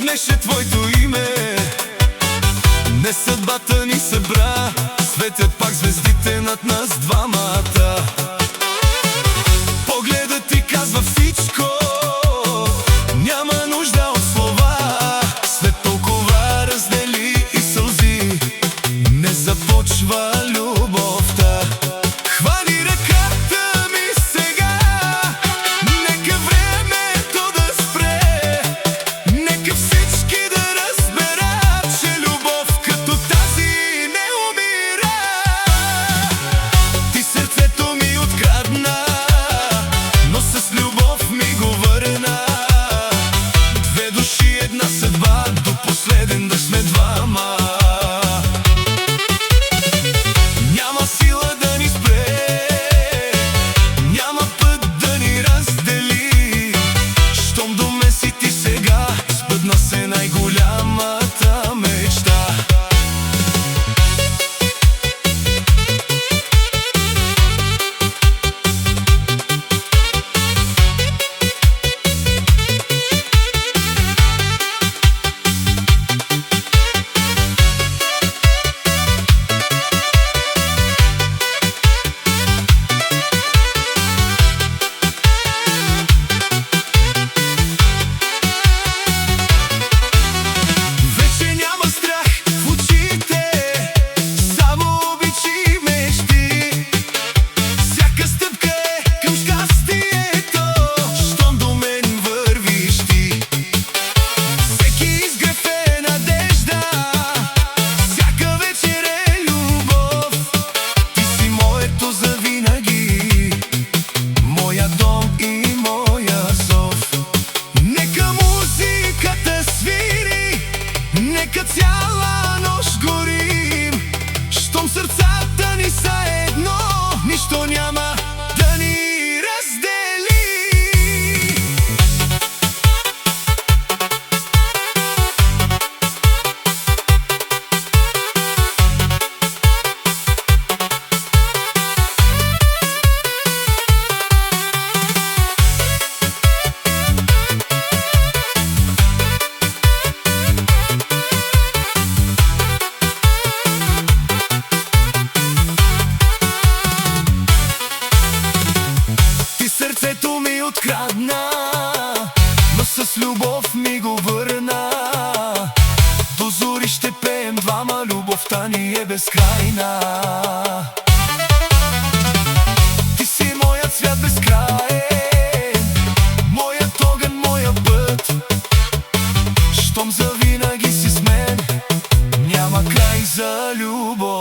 издигнеше твоето име. Не съдбата ни събра, светят пак звездите над нас двамата. Погледът ти казва всичко, няма нужда от слова. След толкова раздели и сълзи, не започва любовта. Хвани ръката ми сега, нека времето да спре. Нека всички да разберат, че любов като тази не умира. Ти сърцето ми открадна, но с любов ми го върна. Две души, една съдба, до последен да сме двама. Няма сила да ни спре, няма път да ни раздели. Щом до мен си ти сега, сбъдна се най-голямата мечта. Вече няма страх в очите, само обичи и мечти. Всяка стъпка е към щастието, щом до мен вървиш ти. Всеки изгрев е надежда, всяка вечер е любов. Ти си моето завинаги, моя дом и моя зов. Нека музиката свири, нека цяла нощ горим. Щом сърцата ни са едно, нищо няма да ни раздели. Ти сърцето ми открадна, но с любов ми го върна. До зори ще пеем двама, любовта ни е безкрайна. Ти си моят свят безкраен, моят огън, моя път. Щом завинаги си с мен, няма край за любов.